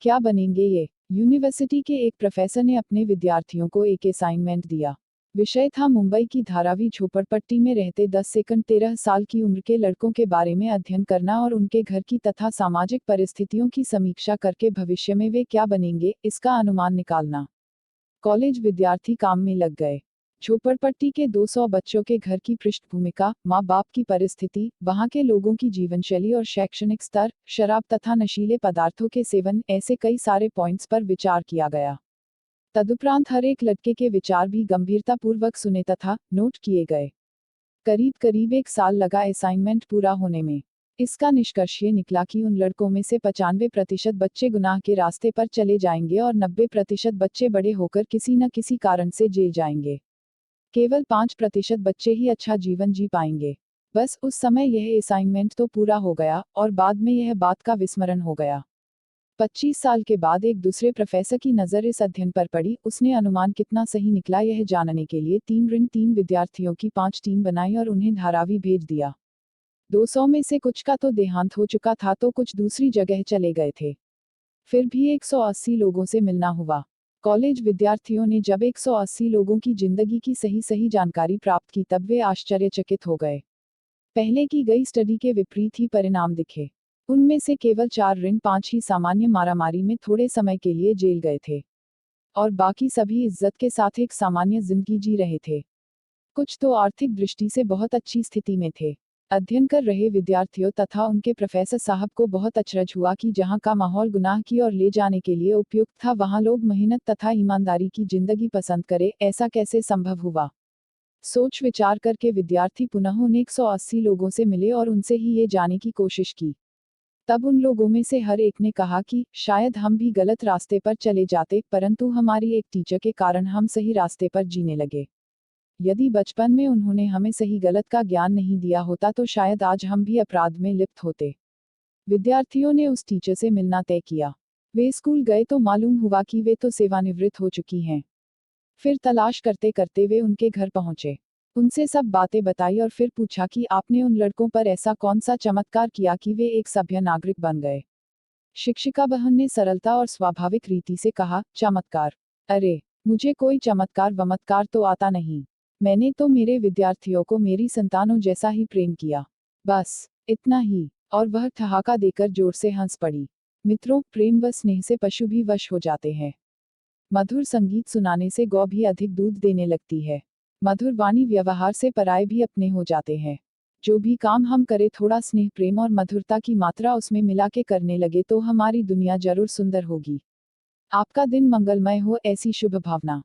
क्या बनेंगे ये? यूनिवर्सिटी के एक प्रोफेसर ने अपने विद्यार्थियों को एक असाइनमेंट दिया। विषय था मुंबई की धारावी झोपड़पट्टी में रहते 10 से 13 साल की उम्र के लड़कों के बारे में अध्ययन करना और उनके घर की तथा सामाजिक परिस्थितियों की समीक्षा करके भविष्य में वे क्या बनेंगे, इसका अनुमान निकालना। कॉलेज विद्यार्थी काम में लग गए। झोपड़पट्टी के 200 बच्चों के घर की पृष्ठभूमिका, माँ बाप की परिस्थिति, वहाँ के लोगों की जीवनशैली और शैक्षणिक स्तर, शराब तथा नशीले पदार्थों के सेवन, ऐसे कई सारे पॉइंट्स पर विचार किया गया। तदुपरांत हर एक लड़के के विचार भी गंभीरतापूर्वक सुने तथा नोट किए गए। करीब करीब 1 साल लगा असाइनमेंट पूरा होने में। इसका निष्कर्ष ये निकला कि उन लड़कों में से 95% बच्चे गुनाह के रास्ते पर चले जाएंगे और 90% बच्चे बड़े होकर किसी न किसी कारण से जेल जाएंगे। केवल 5% बच्चे ही अच्छा जीवन जी पाएंगे। बस उस समय यह असाइनमेंट तो पूरा हो गया और बाद में यह बात का विस्मरण हो गया। 25 साल के बाद एक दूसरे प्रोफेसर की नज़र इस अध्ययन पर पड़ी। उसने अनुमान कितना सही निकला यह जानने के लिए 3 विद्यार्थियों की 5 टीम बनाई और उन्हें धारावी भेज दिया। 200 में से कुछ का तो देहांत हो चुका था तो कुछ दूसरी जगह चले गए थे। फिर भी 180 लोगों से मिलना हुआ। कॉलेज विद्यार्थियों ने जब 180 लोगों की जिंदगी की सही जानकारी प्राप्त की तब वे आश्चर्यचकित हो गए। पहले की गई स्टडी के विपरीत ही परिणाम दिखे। उनमें से केवल 4-5 ही सामान्य मारामारी में थोड़े समय के लिए जेल गए थे और बाकी सभी इज्जत के साथ एक सामान्य जिंदगी जी रहे थे। कुछ तो आर्थिक दृष्टि से बहुत अच्छी स्थिति में थे। अध्ययन कर रहे विद्यार्थियों तथा उनके प्रोफेसर साहब को बहुत अचरज हुआ कि जहां का माहौल गुनाह की ओर ले जाने के लिए उपयुक्त था वहां लोग मेहनत तथा ईमानदारी की जिंदगी पसंद करें। ऐसा कैसे संभव हुआ? सोच विचार करके विद्यार्थी पुनः उन 180 लोगों से मिले और उनसे ही ये जाने की कोशिश की। तब उन लोगों में से हर एक ने कहा कि शायद हम भी गलत रास्ते पर चले जाते, परंतु हमारी एक टीचर के कारण हम सही रास्ते पर जीने लगे। यदि बचपन में उन्होंने हमें सही गलत का ज्ञान नहीं दिया होता तो शायद आज हम भी अपराध में लिप्त होते। विद्यार्थियों ने उस टीचर से मिलना तय किया। वे स्कूल गए तो मालूम हुआ कि वे तो सेवानिवृत्त हो चुकी हैं। फिर तलाश करते करते वे उनके घर पहुंचे। उनसे सब बातें बताई और फिर पूछा कि आपने उन लड़कों पर ऐसा कौन सा चमत्कार किया कि वे एक सभ्य नागरिक बन गए। शिक्षिका बहन ने सरलता और स्वाभाविक रीति से कहा, चमत्कार? अरे, मुझे कोई चमत्कार वमत्कार तो आता नहीं। मैंने तो मेरे विद्यार्थियों को मेरी संतानों जैसा ही प्रेम किया। बस इतना ही। और वह ठहाका देकर जोर से हंस पड़ी। मित्रों, प्रेम व स्नेह से पशु भी वश हो जाते हैं। मधुर संगीत सुनाने से गौ भी अधिक दूध देने लगती है। मधुर वाणी व्यवहार से पराये भी अपने हो जाते हैं। जो भी काम हम करें थोड़ा स्नेह प्रेम और मधुरता की मात्रा उसमें मिला के करने लगे तो हमारी दुनिया जरूर सुंदर होगी। आपका दिन मंगलमय हो, ऐसी शुभ भावना।